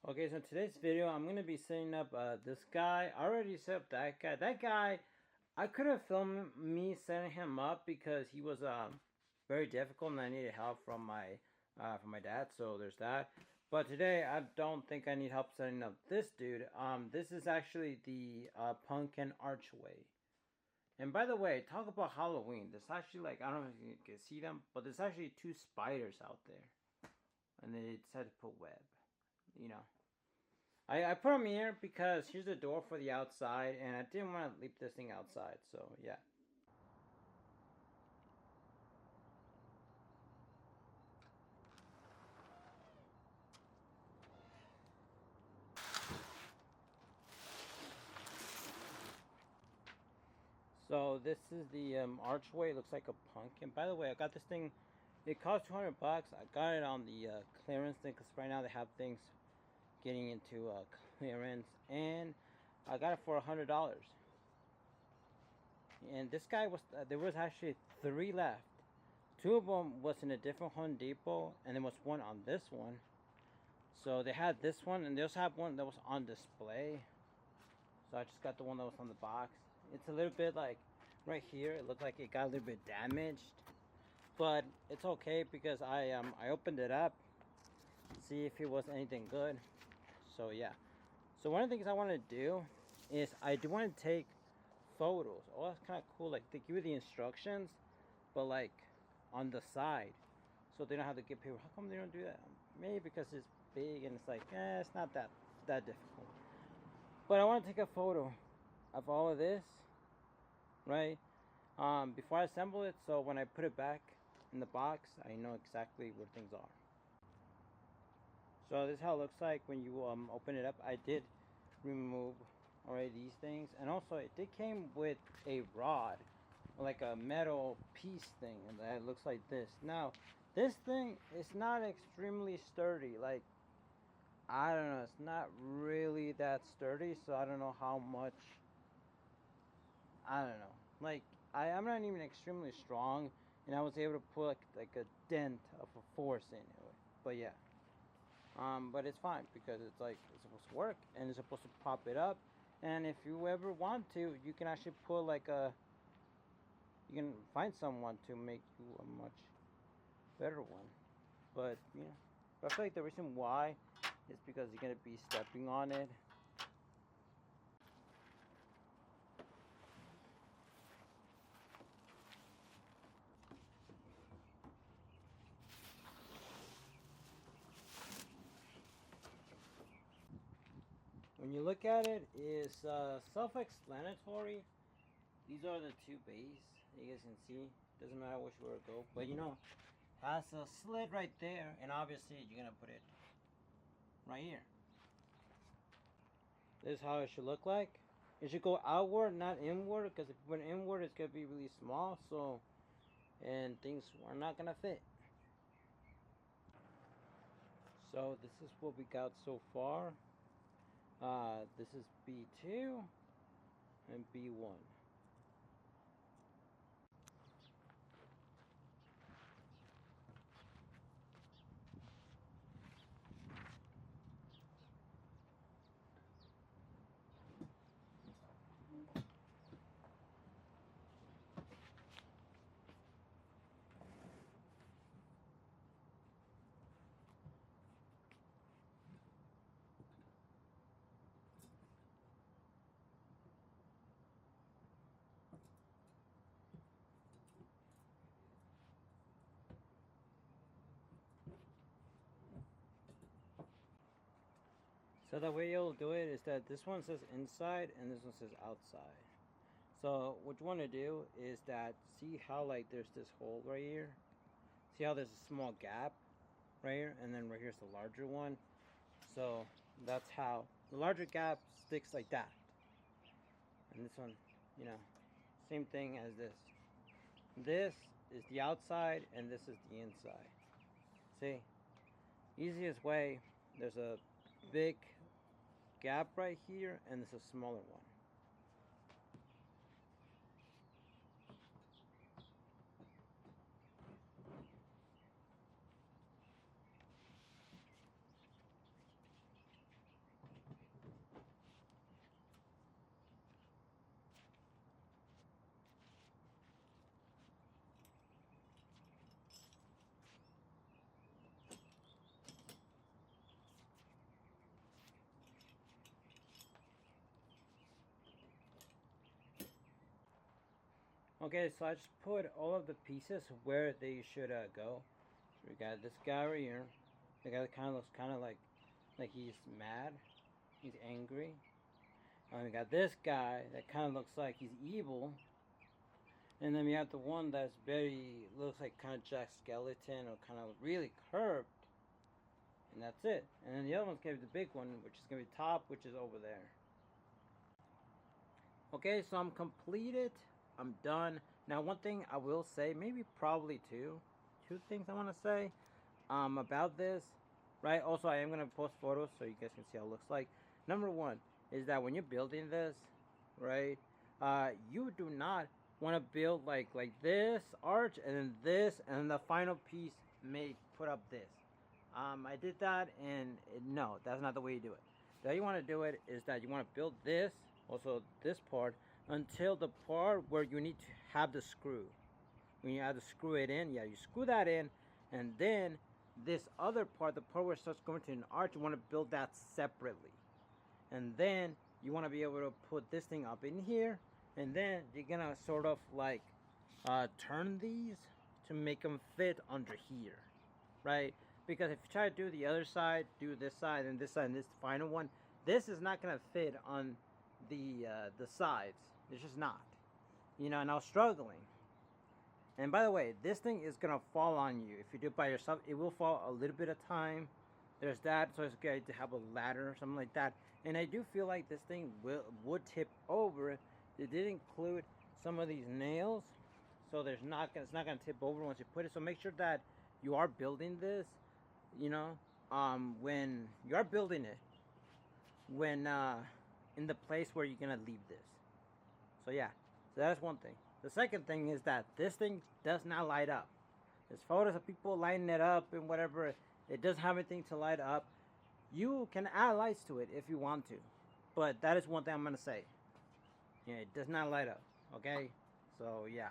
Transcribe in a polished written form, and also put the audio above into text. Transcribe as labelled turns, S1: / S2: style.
S1: Okay, so in today's video, I'm gonna be setting up this guy. I already set up that guy. That guy, I could have filmed me setting him up because he was very difficult and I needed help from my dad. So there's that. But today, I don't think I need help setting up this dude. This is actually the pumpkin archway. And by the way, talk about Halloween. There's actually like I don't know if you can see them, but there's actually two spiders out there, and they decided to put web. You know. I put them here because here's the door for the outside, and I didn't want to leave this thing outside, so yeah. So this is the archway. It looks like a pumpkin. By the way, I got this thing. It cost 200 bucks. I got it on the clearance thing because right now they have things getting into clearance, and I got it for $100. And this guy was there was actually three left. Two of them was in a different Home Depot, and there was one on this one. So they had this one, and they also have one that was on display. So I just got the one that was on the box. It's a little bit like right here. It looked like it got a little bit damaged, but it's okay because I opened it up, see if it was anything good. So yeah. So one of the things I want to do is I do want to take photos. Oh, that's kind of cool. Like they give you the instructions, but like on the side, so they don't have to get paper. How come they don't do that? Maybe because it's big and it's like, it's not that difficult. But I want to take a photo of all of this, right? Before I assemble it, so when I put it back in the box, I know exactly where things are. So this is how it looks like when you open it up. I did remove already these things, and also it did came with a rod, like a metal piece thing, and that looks like this. Now, this thing is not extremely sturdy. Like I don't know, it's not really that sturdy, so I don't know how much. I don't know. Like I'm not even extremely strong, and I was able to put like a dent of a force in it. But yeah. But it's fine because it's like it's supposed to work and it's supposed to pop it up. And if you ever want to, you can actually put like you can find someone to make you a much better one. But but I feel like the reason why is because you're gonna be stepping on it. When you look at it, it's self-explanatory. These are the two bays. You guys can see. Doesn't matter which way it go, but has a slit right there, and obviously you're gonna put it right here. This is how it should look like. It should go outward, not inward, because if you put it inward, it's gonna be really small. So, and things are not gonna fit. So this is what we got so far. This is B2 and B1. So the way you'll do it is that this one says inside and this one says outside. So what you want to do is that see how like there's this hole right here. See how there's a small gap right here, and then right here's the larger one. So that's how the larger gap sticks like that. And this one, you know, same thing as this. This is the outside and this is the inside. See, easiest way, there's a big gap right here and there's a smaller one. Okay, so I just put all of the pieces where they should go. So we got this guy right here. The guy that kind of looks kind of like he's mad, he's angry. We got this guy that kind of looks like he's evil. And then we have the one that's very, looks like kind of Jack Skeleton or kind of really curved. And that's it. And then the other one's going to be the big one, which is going to be top, which is over there. Okay, so I'm completed. I'm done. Now, one thing I will say, maybe probably two things I want to say about this, right? Also, I am going to post photos so you guys can see how it looks like. Number one is that when you're building this, right, you do not want to build like this arch and then this and then the final piece may put up this. I did that and no, that's not the way you do it. The way you want to do it is that you want to build this, also this part, until the part where you need to have the screw. When you have to screw it in, yeah, you screw that in, and then this other part, the part where it starts going to an arch, you want to build that separately. And then you want to be able to put this thing up in here, and then you're gonna sort of like turn these to make them fit under here, right? Because if you try to do the other side, do this side and this side and this final one, this is not gonna fit on the sides. It's just not, you know. And I was struggling. And by the way, this thing is gonna fall on you if you do it by yourself. It will fall a little bit of time. There's that, so it's good to have a ladder or something like that. And I do feel like this thing would tip over. It did include some of these nails, so it's not gonna tip over once you put it. So make sure that you are building this, you know, when you are building it, when in the place where you're gonna leave this. So yeah, so that's one thing. The second thing is that this thing does not light up. There's photos of people lighting it up and whatever. It doesn't have anything to light up. You can add lights to it if you want to, but that is one thing I'm gonna say. Yeah, it does not light up. Okay, so yeah.